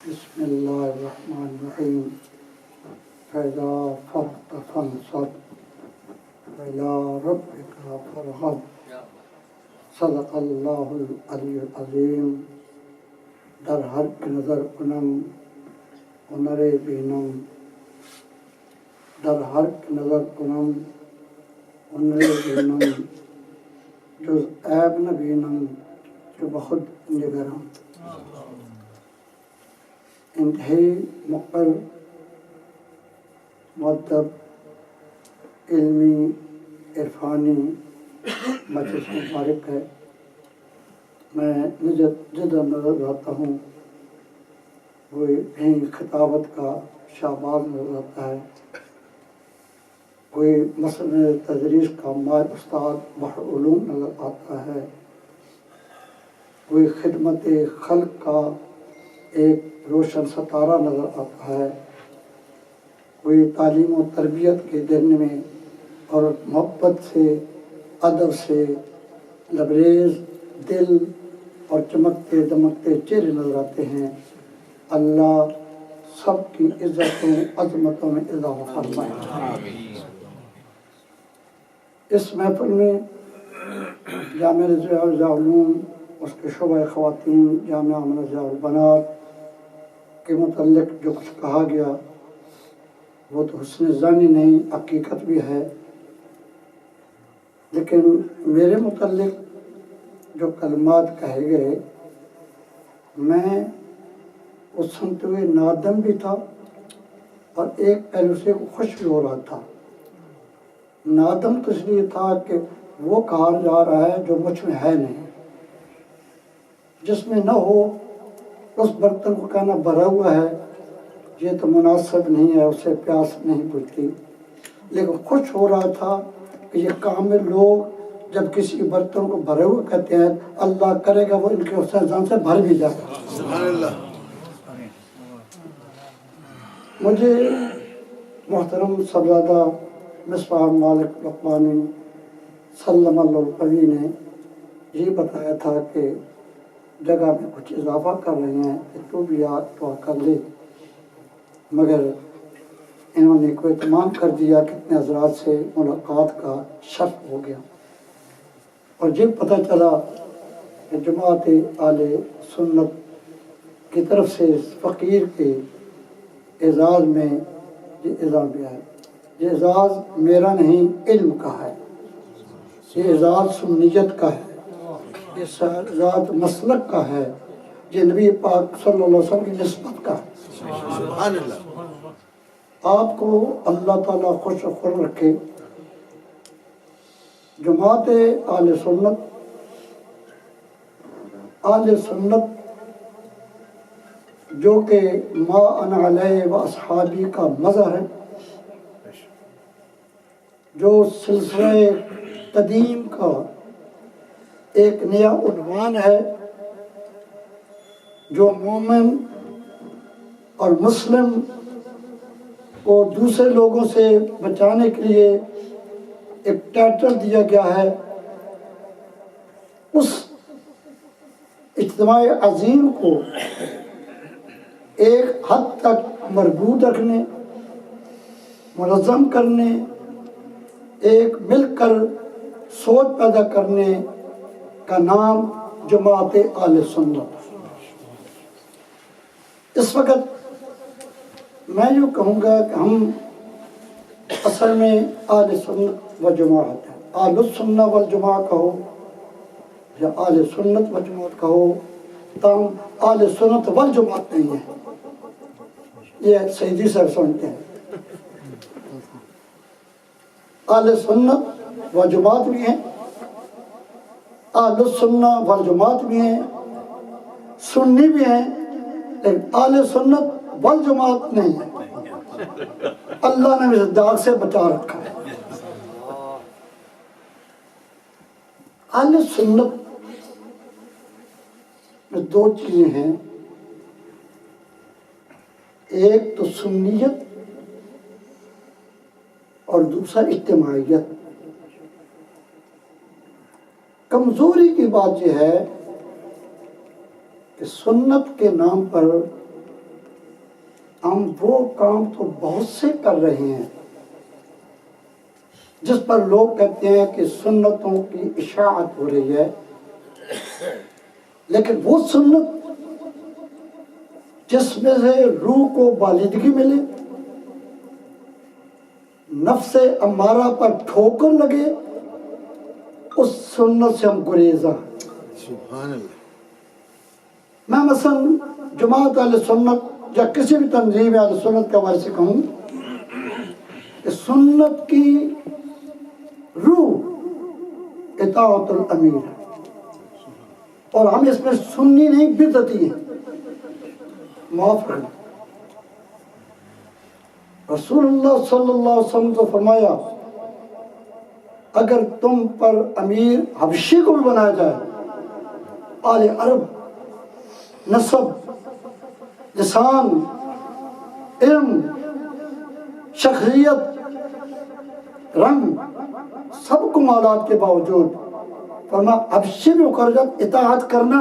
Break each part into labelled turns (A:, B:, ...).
A: بسم اللہ الرحمن الرحیم فإذا فرغت فانصب وإلى ربك فارغب صدق اللہ العلی العظیم. در ہر نظر کنم ہنر بینم، در ہر نظر کنم ہنر بینم، جز عیب نہ بینم جو بخود نگرم. انتہائی مقبل مؤدب علمی عرفانی مجلس مبارک ہے. میں جدہ نظر آتا ہوں، وہ کہیں خطابت کا شہباز نظر آتا ہے، کوئی مسئلہ تدریس کا ماہر استاد بحر علوم نظر آتا ہے، کوئی خدمت خلق کا ایک روشن ستارہ نظر آتا ہے، کوئی تعلیم و تربیت کے دن میں اور محبت سے ادب سے لبریز دل اور چمکتے دمکتے چہرے نظر آتے ہیں. اللہ سب کی عزتوں عظمتوں میں اضافہ فرمائے. اس محفل میں جامعہ رضویہ العلوم، اس کے شعبہ خواتین جامعہ رضویہ البنات کے متعلق جو کچھ کہا گیا وہ تو حسن ظنی نہیں، حقیقت بھی ہے. لیکن میرے متعلق جو کلمات کہے گئے، میں اس سنتے ہوئے نادم بھی تھا اور ایک پہلو سے خوش بھی ہو رہا تھا. نادم تو اس لیے تھا کہ وہ کہا جا رہا ہے جو مجھ میں ہے نہیں. جس میں نہ ہو اس برتن کو کہنا بھرا ہوا ہے، یہ تو مناسب نہیں ہے، اسے پیاس نہیں بجھتی. لیکن خوش ہو رہا تھا کہ یہ کامل لوگ جب کسی برتن کو بھرے ہوئے کہتے ہیں، اللہ کرے گا وہ ان کے حسن زن سے بھر بھی جائے گا. سبحان اللہ. مجھے محترم صاحبزادہ مصباح مالک لقمانی سلم اللہ القوی نے یہ بتایا تھا کہ جگہ میں کچھ اضافہ کر رہے ہیں کہ تو بھی تو کر لے، مگر انہوں نے کوئی اہتمام کر دیا. کتنے حضرات سے ملاقات کا شرف ہو گیا اور یہ پتہ چلا کہ جماعت اہل سنت کی طرف سے فقیر کے اعزاز میں یہ اعزاز بھی ہے. یہ اعزاز میرا نہیں، علم کا ہے. یہ اعزاز سنیت کا ہے، یہ اعزاز مسلک کا ہے، یہ نبی پاک صلی اللہ علیہ وسلم کی نسبت کا ہے. سبحان اللہ. آپ کو اللہ تعالیٰ خوش و خرم رکھے. جماعت اہل سنت جو کہ ما انا علیہ و اصحابی کا مظہر ہے، جو سلسلہ قدیم کا ایک نیا عنوان ہے، جو مومن اور مسلم کو دوسرے لوگوں سے بچانے کے لیے ایک ٹائٹل دیا گیا ہے. اس اجتماع عظیم کو ایک حد تک مربوط رکھنے، منظم کرنے، ایک مل کر سوچ پیدا کرنے کا نام جماعت اہل سنت. اس وقت میں یوں کہوں گا کہ ہم اصل میں اہل سنت و جماعت ہیں. اہل السنت والجماعت کہو یا اہل سنت و جماعت کہو، تاہم اہل سنت والجماعت نہیں ہے. یہ سیدی صاحب سمجھتے ہیں. اہل سنت و جماعت بھی ہیں، اہل السنت والجماعت بھی ہیں، سنی بھی ہیں، لیکن اہل سنت والجماعت نہیں ہے. اللہ نے اس داغ سے بچا رکھا ہے. اہل سنت میں دو چیزیں ہیں، ایک تو سنیت اور دوسرا اجتماعیت. کمزوری کی بات یہ ہے کہ سنت کے نام پر ہم وہ کام تو بہت سے کر رہے ہیں جس پر لوگ کہتے ہیں کہ سنتوں کی اشاعت ہو رہی ہے، لیکن وہ سنت جس میں سے روح کو بالندگی ملے، نفس امارہ پر ٹھوکر لگے، اس سنت سے ہم گریزاں۔
B: سبحان اللہ۔
A: میں مثلا جماعت اہل سنت یا کسی بھی تنظیم اہل سنت کے حوالے سے کہوں کہ سنت کی روح اطاعت الامیر ہے، اور ہم اس میں سنی نہیں بدعتی ہیں، معاف کریں۔ رسول اللہ صلی اللہ علیہ وسلم تو فرمایا اگر تم پر امیر حبشی کو بھی بنایا جائے، آل عرب، نسب، لسان، علم، شخصیت، رنگ، سب کمالات کے باوجود فرمایا حبشی بھی اخرجت اطاعت کرنا۔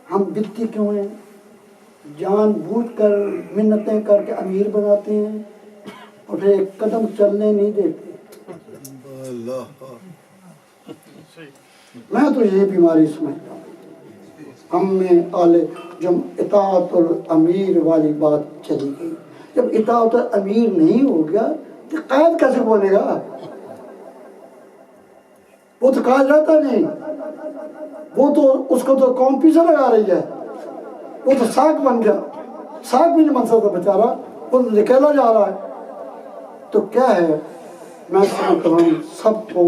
A: ہم بدتی کیوں ہیں؟ جان بوجھ کر منتیں کر کے امیر بناتے ہیں اور پھر ایک قدم چلنے نہیں دیتے۔ میں تو یہ بیماری سمجھتا ہوں ہم میں جب اطاعت الامیر والی بات چلی گئی، جب اطاعت الامیر نہیں ہو گیا تو قائد کیسے بنے گا؟ وہ تو قائد رہتا نہیں، وہ تو اس کو تو قوم پیچھے لگا رہی ہے، وہ تو ساکھ بن گیا، ساکھ بھی نہیں بن سکتا بیچارہ، وہ نکلا جا رہا ہے۔ تو کیا ہے، میں سمجھتا ہوں سب کو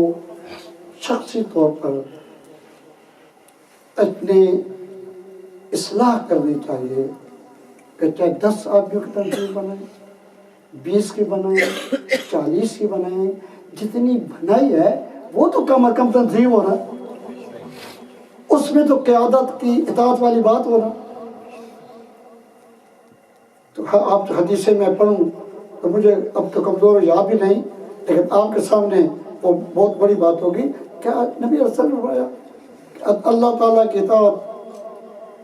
A: شخصی طور پر اپنے اصلاح کرنی چاہیے کہ چاہے 10 آدمیوں کی تنظیم بنائیں، 20 کی بنائیں، 40 کی بنائیں، جتنی بنائی ہے وہ تو کم از کم تنظیم ہونا، اس میں تو قیادت کی اطاعت والی بات ہونا۔ تو آپ حدیثیں میں پڑھوں تو مجھے اب تو کمزور یاد بھی نہیں، لیکن آپ کے سامنے وہ بہت بڑی بات ہوگی۔ کیا نبی صلی اللہ علیہ وسلم نے فرمایا کہ اللہ تعالیٰ کی اطاعت،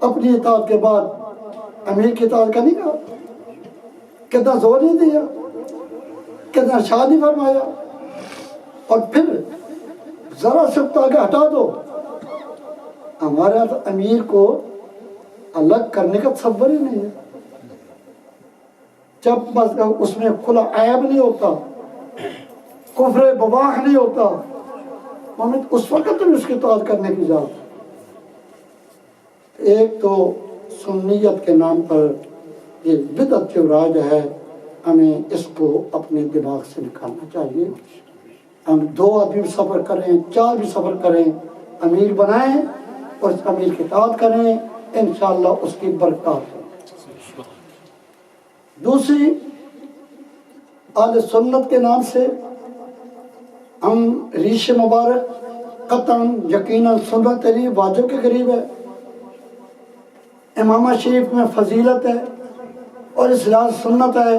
A: اپنی اطاعت کے بعد امیر کی اطاعت کا نہیں کہا؟ کتنا زور نہیں دیا، کتنا ارشاد نہیں فرمایا، اور پھر ذرا سے آگے ہٹا دو۔ ہمارے یہاں تو امیر کو الگ کرنے کا تصور ہی نہیں ہے، جب بس اس میں کھلا عیب نہیں ہوتا، کفر بواح نہیں ہوتا، ہمیں اس وقت بھی اس کی اطاعت کرنے کی اجازت ہے۔ ایک تو سنیت کے نام پر یہ بدعت جو راج ہے، ہمیں اس کو اپنے دماغ سے نکالنا چاہیے۔ ہم 2 آدمی بھی سفر کریں، 4 بھی سفر کریں، امیر بنائیں اور اس امیر کی اطاعت کریں، انشاءاللہ اس کی برکات ہو۔ دوسری، اہل سنت کے نام سے ہم ریش مبارک قطعاً یقیناً سنت علی واجب کے قریب ہے، امامہ شریف میں فضیلت ہے، اور اس لحاظ سنت ہے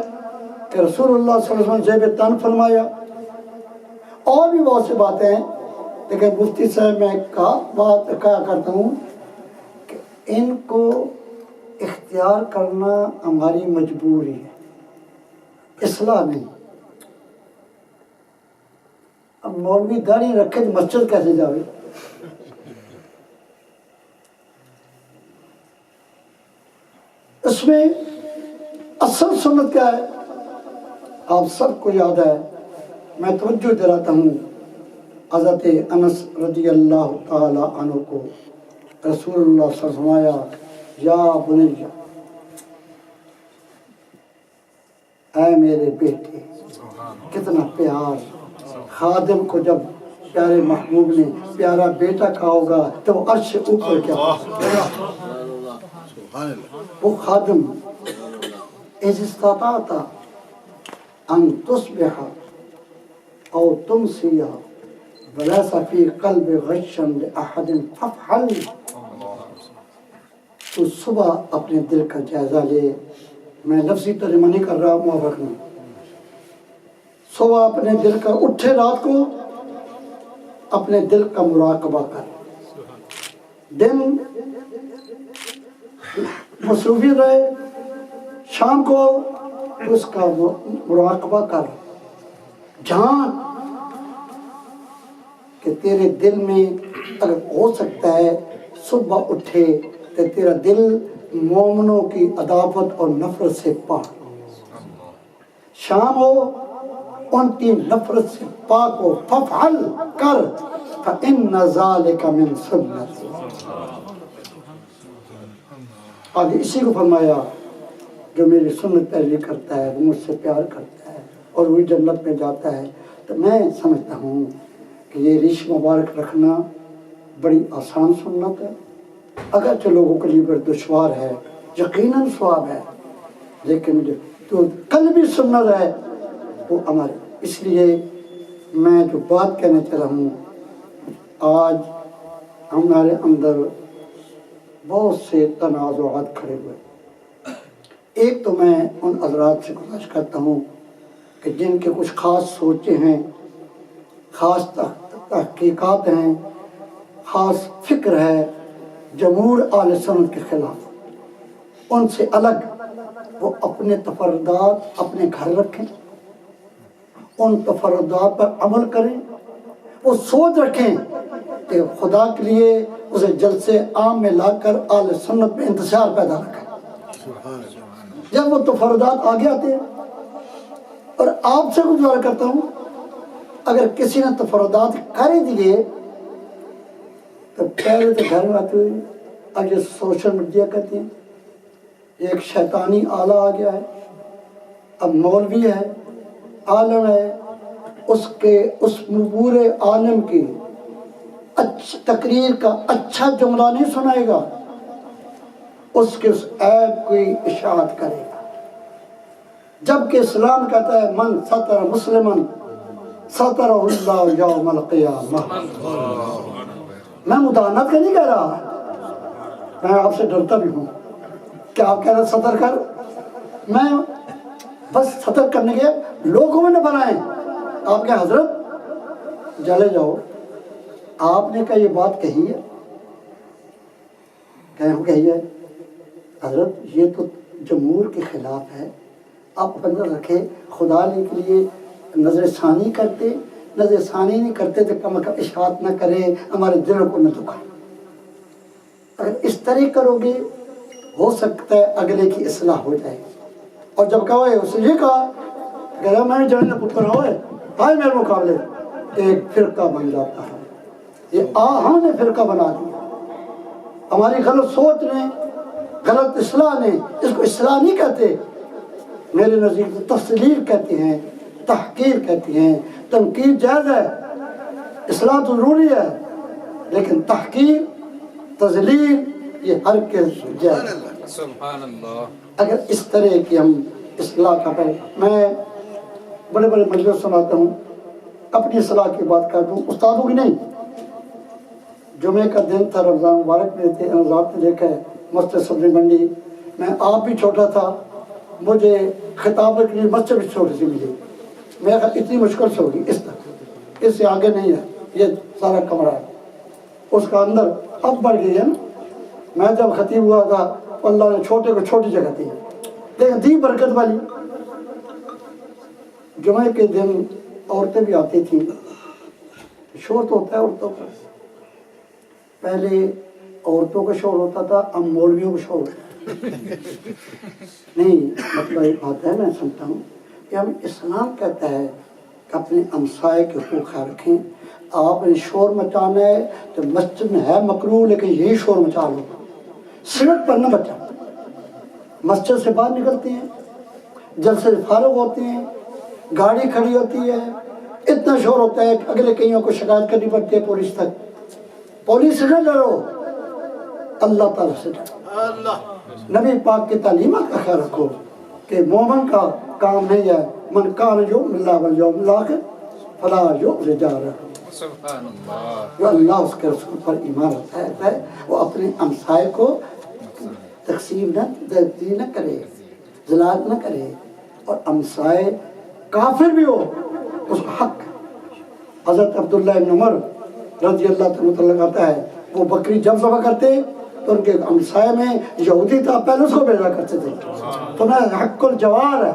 A: کہ رسول اللہ صلی اللہ علیہ وسلم زیب تن فرمایا۔ اور بھی بہت سی باتیں ہیں، لیکن مفتی صاحب میں بات کہا کرتا ہوں کہ ان کو اختیار کرنا ہماری مجبوری ہے، اصلاح نہیں۔ اب مولوی داڑھی رکھے تو مسجد کیسے جاوے؟ اس میں اصل سنت کیا ہے آپ سب کو یاد ہے، میں توجہ دلاتا ہوں۔ حضرت انس رضی اللہ تعالی عنہ کو رسول اللہ صلی اللہ علیہ وسلم فرمایا، یا بنی، اے میرے بیٹے، کتنا پیار! خادم کو جب پیارے محبوب نے پیارا بیٹا کہا ہوگا تو وہ عرش سے اوپر کیا وہ خادم اذ استطعت ان تصبح او تمسی وليس في قلب غش لأحد فافعل۔ تو صبح اپنے دل کا جائزہ لے، میں لفظی ترجمہ نہیں کر رہا، موافق نہیں، صبح اپنے دل کا اٹھے، رات کو اپنے دل کا مراقبہ کر، دن مصروفی رہے، شام کو تو اس کا مراقبہ کر، جان کہ تیرے دل میں اگر ہو سکتا ہے صبح اٹھے تو تیرا دل مومنوں کی عداوت اور نفرت سے پاک، شام ہو ان کی نفرت سے پاک ہو، ففعل کر فإن ذلك من سنت۔ آگے اسی کو فرمایا جو میری سنت پیروی کرتا ہے وہ مجھ سے پیار کرتا ہے اور وہی جنت میں جاتا ہے۔ تو میں سمجھتا ہوں کہ یہ ریش مبارک رکھنا بڑی آسان سنت ہے، اگرچہ لوگوں کے لیے بڑی دشوار ہے، یقیناً ثواب ہے، لیکن جو قلبی سنت ہے وہ عمل۔ اس لیے میں جو بات کہنا چاہ رہا ہوں، آج ہمارے اندر بہت سے تنازعات کھڑے ہوئے۔ ایک تو میں ان حضرات سے گزارش کرتا ہوں کہ جن کے کچھ خاص سوچیں ہیں، خاص تحقیقات ہیں، خاص فکر ہے جمہور اہل سنت کے خلاف، ان سے الگ وہ اپنے تفردات اپنے گھر رکھیں، ان تفردات پر عمل کریں، وہ سوچ رکھیں کہ خدا کے لیے اسے جلسے عام میں لا کر اہل سنت میں انتشار پیدا رکھیں۔ جب وہ تفردات آگے آتے ہیں، اور آپ سے گزارا کرتا ہوں اگر کسی نے تفردات کر دیے تو پہلے تو گھر میں آتے ہوئے اب یہ سوشل میڈیا کہتے ہیں، یہ ایک شیطانی آلہ آ گیا ہے، اب مولوی ہے، عالم ہے، اس پورے عالم کی تقریر کا اچھا جملہ نہیں سنائے گا، اس کے اس عیب کی اشاعت کرے گا، جبکہ اسلام کہتا ہے من ستر مسلمن سترہ اللہ یوم القیامہ۔ میں مداحنت کا نہیں کہہ رہا، میں آپ سے ڈرتا بھی ہوں کہ آپ کہہ رہے ستر کر، میں بس ستر کرنے کے لوگوں میں نہ بنائیں۔ آپ کے حضرت جلے جاؤ، آپ نے کہا یہ بات کہی ہے، کہی ہے حضرت یہ تو جمہور کے خلاف ہے، آپ نظر رکھے خدا کے لیے نظر ثانی کرتے، نظر ثانی نہیں کرتے تو کم از کم اشاعت نہ کرے، ہمارے دلوں کو نہ دکھائے۔ اگر اس طرح کرو گے ہو سکتا ہے اگلے کی اصلاح ہو جائے۔ اور جب کہو اس نے یہ کہا کہ میں نے جنہیں پتر ہوئے آئے میرے مقابلے، ایک فرقہ بن جاتا ہے۔ یہ ہم نے فرقہ بنا دیا، ہماری غلط سوچ نے، غلط اصلاح نے، اس کو اصلاح نہیں کہتے، میرے نزدیک تفصیل کہتے ہیں، تحقیر کہتے ہیں۔ تنقید جائز ہے، اصلاح تو ضروری ہے، لیکن تحقیر تذلیل یہ ہر کس جائز ہے۔
B: سبحان اللہ۔
A: اگر اس طرح کی ہم اصلاح کا کریں، میں بڑے بڑے مجلس سناتا ہوں، اپنی اصلاح کی بات کرتا ہوں، استادوں کی نہیں۔ جمعے کا دن تھا، رمضان مبارک میں تھے، آپ نے دیکھا ہے مسجد سبزی منڈی میں، آپ بھی چھوٹا تھا، مجھے خطاب کے لیے مسجد بھی چھوٹی سی ملی، میں کہا اتنی مشکل سے ہوگی، اس طرح اس سے آگے نہیں ہے، یہ سارا کمرہ ہے، اس کا اندر اب بڑھ گئی ہے نا۔ میں جب خطیب ہوا تھا اللہ نے چھوٹے کو چھوٹی جگہ دی، لیکن دی برکت والی۔ جمعے کے دن عورتیں بھی آتی تھیں، شور تو ہوتا ہے عورتوں کا، پہلے عورتوں کا شور ہوتا تھا، اب مولویوں کا شور نہیں۔ مطلب ایک بات ہے، میں سمجھتا ہوں کہ ہم اسلام کہتا ہے کہ اپنے ہمسائے کے حقوق خیال رکھیں۔ آپ نے شور مچانا ہے تو مسجد میں ہے مکروہ، لیکن یہی شور مچا لو، سڑک پر نہ بچا۔ مسجد سے باہر نکلتے ہیں، جلسے سے فارغ ہوتے ہیں، گاڑی کھڑی ہوتی ہے، اتنا شور ہوتا ہے کہ اگلے کئیوں کو شکایت کرنی پڑتی ہے پولیس تک۔ پولیس سے نہ ڈرو، اللہ تعالیٰ سے ڈرو۔ نبی پاک کی تعلیمات کا خیال رکھو کہ مومن کا کام نہیں ہے من کان یؤمن باللہ والیوم الآخر فلا یؤذ جارہ،
B: سبحان اللہ۔
A: جو اللہ اس کے رسول پر ایمان رکھتا ہے وہ اپنے ہمسائے کو تقسیم نہ کرے، ذلات نہ کرے، اور ہمسائے کافر بھی ہو اس کا حق۔ حضرت عبداللہ بن عمر رضی اللہ تعالیٰ آتا ہے، وہ بکری جب ذبح کرتے تو ان کے ہمسائے میں یہودی تھا، پہلے اس کو بھیجا کرتے تھے. تو میں حق الجوار ہے،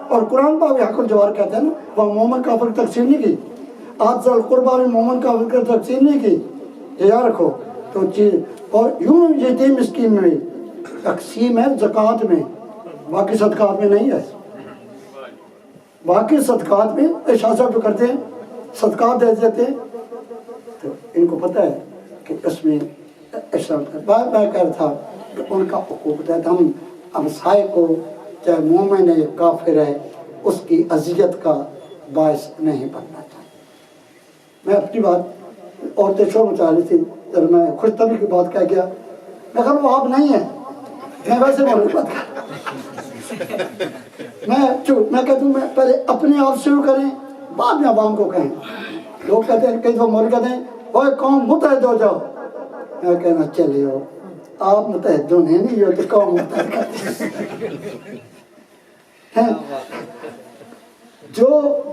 A: اور قرآن پاک بھی حق الجوار کہتے ہیں نا، وہ مومن کافر کی تقسیم نہیں کی. آج القربہ میں مومن کافر کی تقسیم نہیں کی، یہ یاد رکھو. تو چیز اور یوں یتیم مسکین میں تقسیم ہے زکوٰۃ میں، باقی صدقات میں نہیں ہے. باقی صدقات میں شاہ صاحب جو کرتے ہیں صدقات دے دیتے ہیں، تو ان کو پتہ ہے کہ اس میں بار بار کہہ رہا تھا کہ ان کا حقوق ہے. ہم ہمسائے کو چاہے مومن ہے کافر ہے اس کی اذیت کا باعث نہیں بننا چاہیے. میں اپنی بات عورتیں شور مچا رہی تھی، جب میں خوش طبی کی بات کہہ گیا، میں کہا وہ آپ نہیں ہیں، میں ویسے موضوع بات کر میں کہتا ہوں میں پہلے اپنے آپ شروع کریں بعد میں عوام کو کہیں. لوگ کہتے ہیں کئی دفعہ مول کہتے ہیں اوے قوم متحد ہو جاؤ. میں کہنا چلے ہو آپ متحد ہونے نہیں ہو تو قوم متحد کرتے ہیں. جو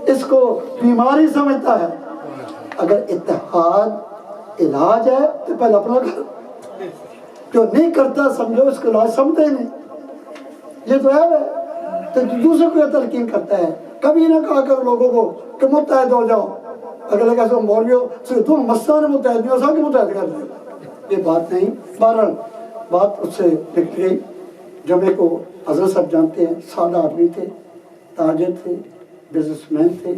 A: اس کو بیماری سمجھتا ہے، اگر اتحاد علاج ہے تو پہلے اپنا کر. جو نہیں کرتا سمجھو اس کو علاج سمجھتے نہیں. یہ تو ہے تو دوسرے کو یہ تلقین کرتا ہے. کبھی نہ کہا کرو لوگوں کو کہ متحد ہو جاؤ. اگر کہتے ہو مولویو صرف تم مستان متحد نہیں ہو سب کے متحد کر دے. یہ بات نہیں. بہرحال بات اس سے نکل گئی. جمعے کو حضرت صاحب جانتے ہیں سادہ آدمی تھے، تاجر تھے، بزنس مین تھے،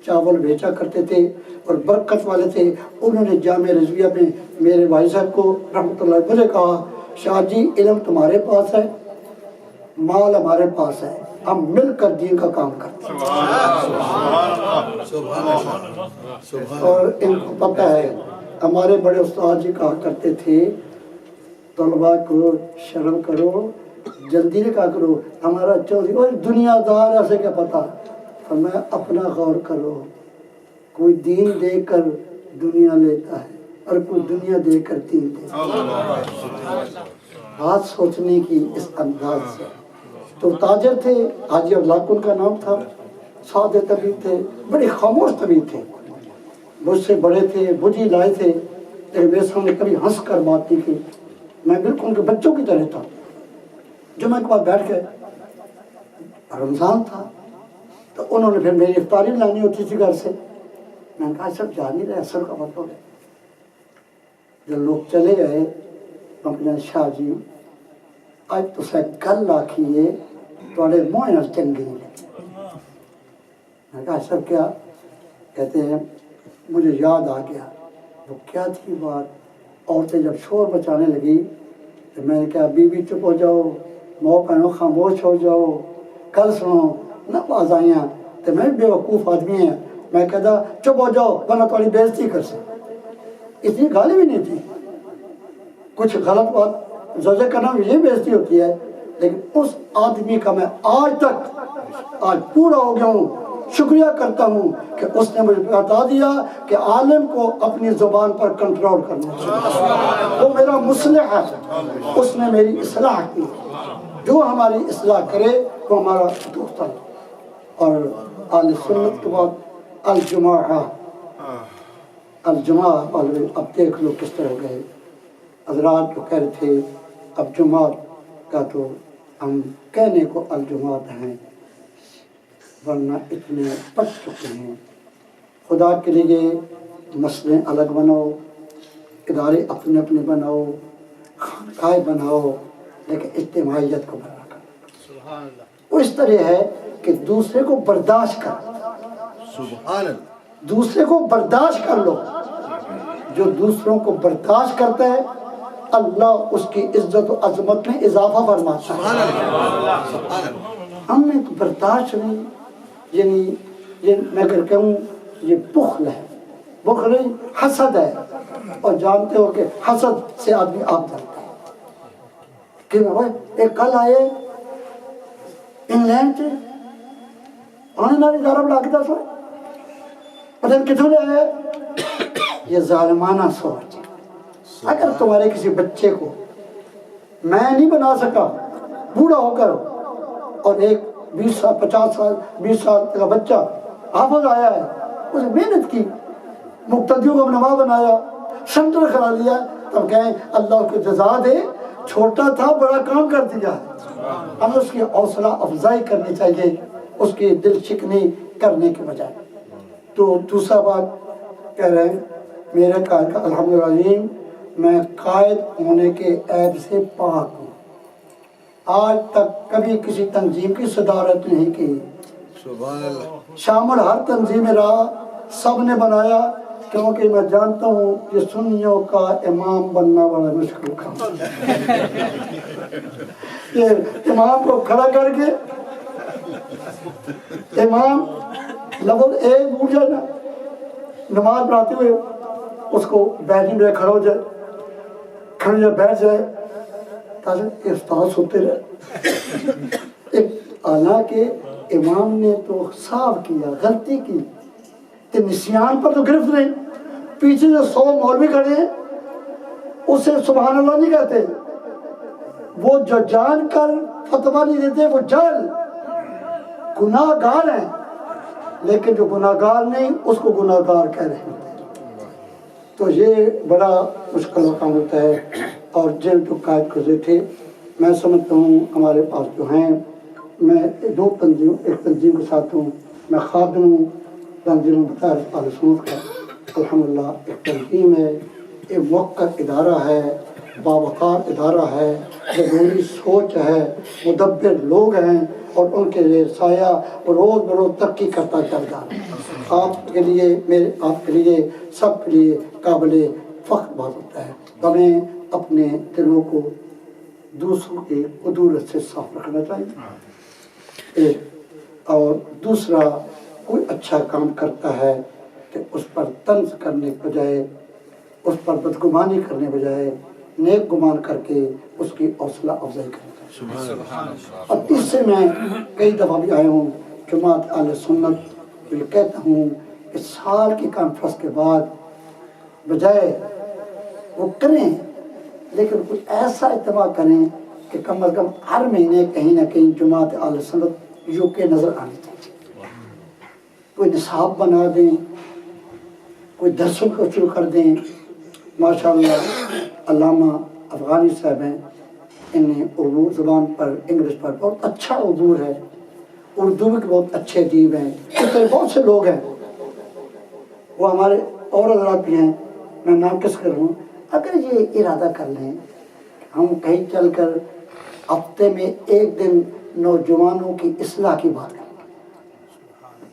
A: چاول بیچا کرتے تھے اور برکت والے تھے. انہوں نے جامع رضویہ میں میرے بھائی صاحب کو رحمۃ اللہ مجھے کہا شاہ جی علم تمہارے پاس ہے، مال ہمارے پاس ہے، ہم مل کر دین کا کام کرتے ہیں. اور ان کو پتہ ہے ہمارے بڑے استاد جی کہا کرتے تھے طلباء کو شرم کرو، جلدی نہیں کہا کرو ہمارا چودھری اور دنیا دار ایسے کیا پتہ. فرمایا اپنا غور کرو، کوئی دین دے کر دنیا لیتا ہے اور کوئی دنیا دے کر دین دیتا ہے. بات سوچنے کی اس انداز سے. تو تاجر تھے، حاجی افلاک ان کا نام تھا، سادے طبیب تھے، بڑے خاموش طبیب تھے، مجھ سے بڑے تھے، بجھی لائے تھے، لیکن میرے سامنے کبھی ہنس کر بات نہیں کی. میں بالکل ان کے بچوں کی طرح تھا. جمعہ کے بعد بیٹھ کے رمضان تھا تو انہوں نے پھر میری افطاری لانی ہوتی تھی گھر سے. میں نے کہا سب جان نہیں رہے اثر کا مطلب ہے. جب لوگ چلے گئے اپنے شاہ جی آج تو سے گل آکھیے تھوڑے موہ چنگی نہیں لگی. میں نے کہا سب کیا؟ کہتے ہیں مجھے یاد آ گیا. وہ کیا تھی بات؟ عورتیں جب شور مچانے لگی تو میں نے کہا بی بی چپ ہو جاؤ، مو پہنو خاموش ہو جاؤ، کل سنو نہ باز آئیاں. تو میں بے وقوف آدمی ہیں، میں کہتا چپ ہو جاؤ ورنہ تھوڑی بےزتی کر سکتے. اتنی گالی بھی نہیں تھی. کچھ غلط بات زجر کرنا یہ بےزتی ہوتی ہے، لیکن اس آدمی کا میں آج تک آج پورا ہو گیا ہوں، شکریہ کرتا ہوں کہ اس نے مجھے بتا دیا کہ عالم کو اپنی زبان پر کنٹرول کرنا چاہیے. وہ میرا مصلح ہے، اس نے میری اصلاح کی. جو ہماری اصلاح کرے وہ ہمارا دوست ہے. اور اہل سنت کے بعد الجماعہ والے اب دیکھ لو کس طرح ہو گئے. حضرات جو کہہ رہے تھے اب جماعت کا تو ہم کہنے کو الجماعت ہیں، ورنہ اتنے پڑھ چکے ہیں. خدا کے لیے مسئلے الگ بناؤ، ادارے اپنے اپنے بناؤ، خانقاہیں بناؤ، لیکن اجتماعیت کو بنا کر وہ اس طرح ہے کہ دوسرے کو برداشت کر، دوسرے کو برداشت کر لو. جو دوسروں کو برداشت کرتا ہے اللہ اس کی عزت و عظمت میں اضافہ فرماتا ہے. ہم نے تو برداشت نہیں، یعنی یہ میں اگر کہوں یہ بخل ہے، بخل نہیں حسد ہے. اور جانتے ہو کہ حسد سے آدمی آپ جانتا ہے کہ ایک کل آئے انگلینڈ سے آنے نہ ادارہ بڑھا کے دس ہوئے پتہ کتوں لے آئے. یہ ظالمانہ سوچ. اگر تمہارے کسی بچے کو میں نہیں بنا سکا بوڑھا ہو کر، اور ایک 20 سال 50 سال 20 سال کا بچہ حافظ آیا ہے، اس نے محنت کی، مقتدیوں کو نواز بنایا، سنٹر کرا لیا، تب کہیں اللہ کو جزا دے، چھوٹا تھا بڑا کام کر دیا ہے۔ ہمیں اس کی حوصلہ افزائی کرنی چاہیے، اس کی دل شکنی کرنے کے بجائے۔ تو دوسرا بات کہہ رہے ہیں میرے قائد کا الحمدللہ میں قائد ہونے کے عیب سے پاک ہوں، آج تک کبھی کسی تنظیم کی صدارت نہیں کی،
B: سبحان اللہ،
A: شامل ہر تنظیم رہا، سب نے بنایا، کیونکہ میں جانتا ہوں کہ سنیوں کا امام بننا بڑا مشکل کام یہ امام کو کھڑا کر کے امام لفظ ایک بھول جائے نا، نماز پڑھاتے ہوئے اس کو بیٹھنے میں کھڑا ہو جائے، کھڑے جائے بیٹھ جائے تاکہ استاد سنتے رہے۔ ایک حالانکہ امام نے تو صاف کیا، غلطی کی کہ نسیان پر تو گرفت نہیں، پیچھے جو 100 مولوی کھڑے ہیں اسے سبحان اللہ نہیں کہتے، وہ جو جان کر فتویٰ نہیں دیتے وہ جہل گناہ گار ہیں، لیکن جو گناہ گار نہیں اس کو گناہ گار کہہ رہے ہیں۔ تو یہ بڑا مشکل کام ہوتا ہے۔ اور جو قائد گزرے تھے، میں سمجھتا ہوں ہمارے پاس جو ہیں، میں ایک تنظیم کے ساتھ ہوں، میں خادم ہوں تنظیم بطور اہل سنت کا، الحمدللہ ایک تنظیم ہے، ایک موقع ادارہ ہے، باوقار ادارہ ہے، جمہوری سوچ ہے، مدبر لوگ ہیں، اور ان کے لیے سایہ روز بروز ترقی کرتا چل رہا ہے۔ آپ کے لیے آپ کے لیے سب کے لیے قابل فخر بات ہوتا ہے۔ ہمیں اپنے دلوں کو دوسروں کی قدورت سے صاف رکھنا چاہیے۔ اور دوسرا، کوئی اچھا کام کرتا ہے کہ اس پر طنز کرنے کے بجائے، اس پر بدگمانی کرنے بجائے نیک گمان کر کے اس کی حوصلہ افزائی کرنا چاہیے۔ اور اس سے میں کئی دفعہ بھی آیا ہوں، جماعت اہل سنت یہ کہتا ہوں کہ سال کی کانفرنس کے بعد بجائے وہ کریں، لیکن کچھ ایسا اجتماع کریں کہ کم از کم ہر مہینے کہیں نہ کہیں جماعت اہل سنت UK نظر آنی چاہیے۔ کوئی نصاب بنا دیں، کوئی درسوں کو شروع کر دیں۔ ماشاءاللہ علامہ افغانی صاحب ہیں، انہیں اردو زبان پر، انگلش پر بہت اچھا عبور ہے، اردو میں بہت اچھے ادیب ہیں، اس طرح بہت سے لوگ ہیں، وہ ہمارے اور حضرات بھی ہیں، میں نام کس کروں۔ اگر یہ ارادہ کر لیں ہم کہیں چل کر ہفتے میں ایک دن نوجوانوں کی اصلاح کی بات کریں،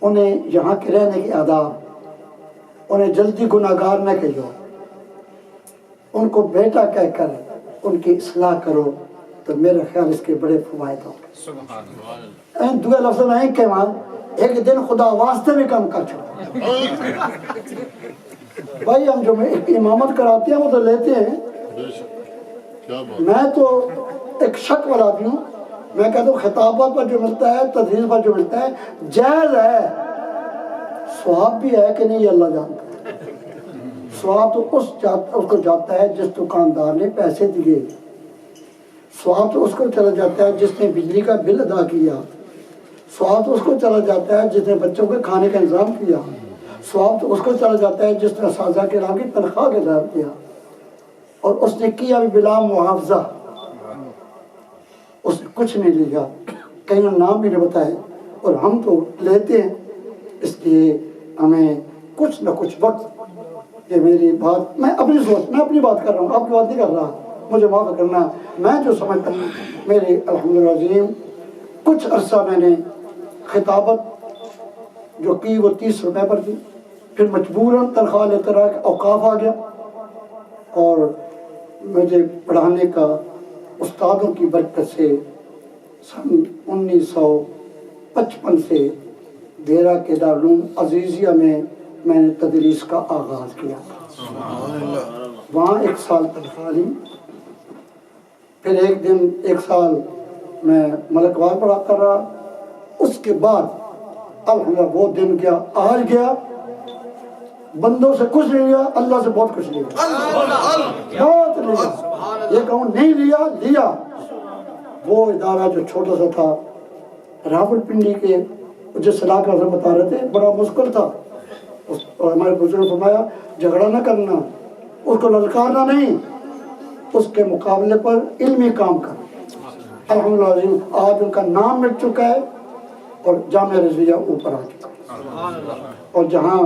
A: انہیں یہاں کے رہنے کے آداب، انہیں جلدی گناہ گار نہ کہو، ان کو بیٹا کہہ کر ان کی اصلاح کرو، تو میرے خیال اس کے بڑے فوائد ہوں گے۔
B: سبحان اللہ،
A: دوے لفظ نہیں کہ وہاں ایک دن خدا واسطے میں کام کر چھوڑا۔ بھائی ہم جو امامت کراتے ہیں وہ تو لیتے ہیں، میں تو ایک شک والا بھی ہوں، میں کہتا ہوں خطابت پر جو ملتا ہے، تدریس پر جو ملتا ہے جائز ہے، ثواب بھی ہے کہ نہیں یہ اللہ جانتا ہے۔ ثواب تو اس کو جاتا ہے جس دکاندار نے پیسے دیے، ثواب تو اس کو چلا جاتا ہے جس نے بجلی کا بل ادا کیا، ثواب تو اس کو چلا جاتا ہے جس نے بچوں کے کھانے کا انتظام کیا، ثواب تو اس کو چلا جاتا ہے جس نے اساتذہ کرام کی تنخواہ کا انتظام کیا، اور اس نے کیا بھی بلا معاوضہ، اس نے کچھ نہیں لیا، کہیں نام بھی نہیں بتائے، اور ہم تو لیتے ہیں۔ اس لیے ہمیں کچھ نہ کچھ وقت، یہ میری بات، میں اپنی سوچ، میں اپنی بات کر رہا ہوں، آپ کی بات نہیں کر رہا، مجھے معاف کرنا، میں جو سمجھتا ہوں، میرے الحمدللہ عظیم کچھ عرصہ میں نے خطابت جو کی وہ 30 روپے پر کی، پھر مجبوراً تنخواہ لیتے رہا کہ اوقاف آ گیا، اور مجھے پڑھانے کا استادوں کی برکت سے سن 1955 سے دیرہ کے دارالعلوم عزیزیہ میں نے تدریس کا آغاز کیا، وہاں 1 سال تنخواہ لی، پھر ایک سال میں ملکوار پڑھاتا رہا، اس کے بعد الحمدللہ وہ دن گیا، آج گیا، بندوں سے کچھ نہیں لیا، اللہ سے بہت کچھ لیا، بہت لیا، یہ کہوں نہیں لیا۔ وہ ادارہ جو چھوٹا سا تھا راول پنڈی کے، جس علاقہ سے بتا رہے تھے بڑا مشکل تھا، اور ہمارے بزرگ نے فرمایا جھگڑا نہ کرنا، اس کو للکارنا نہیں، اس کے مقابلے پر علمی کام کرو۔ الحمدللہ آج ان کا نام مٹ چکا ہے اور جامعہ رضویہ اوپر آ چکا ہے، اور جہاں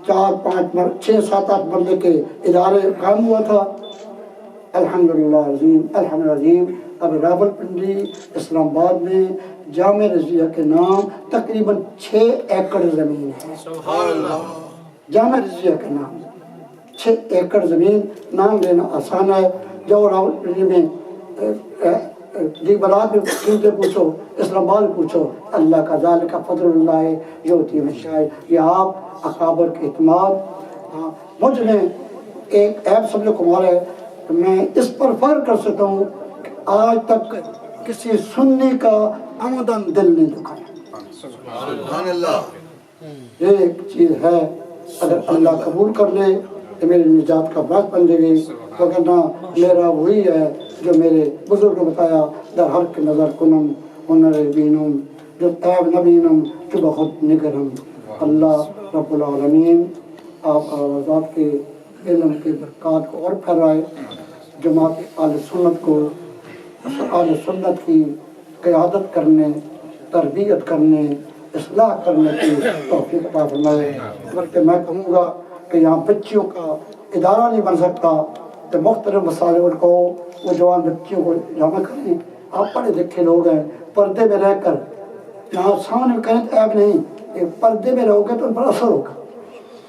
A: 4 5 6 7 8 بندے کے ادارے کام ہوا تھا، الحمدللہ عظیم الحمدللہ عظیم اب راولپنڈی اسلام آباد میں جامعہ رضویہ کے نام تقریباً 6 ایکڑ زمین ہے۔ جامعہ رضویہ کے نام 6 ایکڑ زمین، نام لینا آسان ہے۔ جو راولپنڈی میں دیبرات میں قیمتیں پوچھو، اسلام آباد میں پوچھو، اللہ کا ذالک فضل اللہ یؤتی من یشاء، یہ آپ اکابر کے اعتماد۔ مجھ میں ایک عیب سمجھو کمال ہے، میں اس پر فخر کر سکتا ہوں کہ آج تک کسی سنی کا عمدن دل نہیں دکھایا۔
B: سبحان اللہ۔
A: یہ ایک چیز ہے، اگر اللہ قبول کر لے تو میری نجات کا باعث بن جائے گی، وگرنہ میرا وہی ہے جو میرے بزرگ نے بتایا، در ہر کے نظر کنم ہنر بینم جو عیب نبینم جو بہت نگرم۔ اللہ رب العالمین آپ آزاد کے علم کی برکات کو اور پھیلائے، جماعت اہل سنت کو اہل سنت کی قیادت کرنے، تربیت کرنے، اصلاح کرنے کی توفیق عطا فرمائے۔ بلکہ میں کہوں گا کہ یہاں بچیوں کا ادارہ نہیں بن سکتا تو مختلف مسائل کو وہ جوان بچیوں کو جمع کریں۔ آپ پڑھے لکھے لوگ ہیں، پردے میں رہ کر یہاں سامنے کہیں تو عیب نہیں، ایک پردے میں رہو گے تو ان پر اثر ہوگا،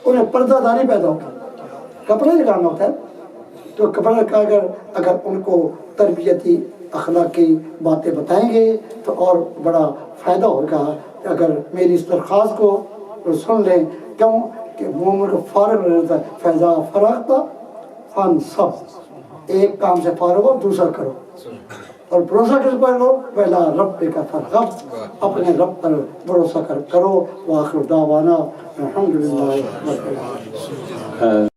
A: انہیں پردہ داری پیدا ہوگا۔ کپڑے لگانا ہوتا ہے تو کپڑے کا اگر ان کو تربیتی اخلاقی باتیں بتائیں گے تو اور بڑا فائدہ ہوگا۔ اگر میری اس درخواست کو سن لیں، کیوں کہ مومن کو فارغ رہتا ہے، فیضا فراغتا فن سب، ایک کام سے فارغ ہو دوسرا کرو، اور بھروسہ کس پر کرو؟ پہلا رب کا فرغب، اپنے رب پر بھروسہ کرو۔ وآخر دعوانا الحمدللہ رب العالمین۔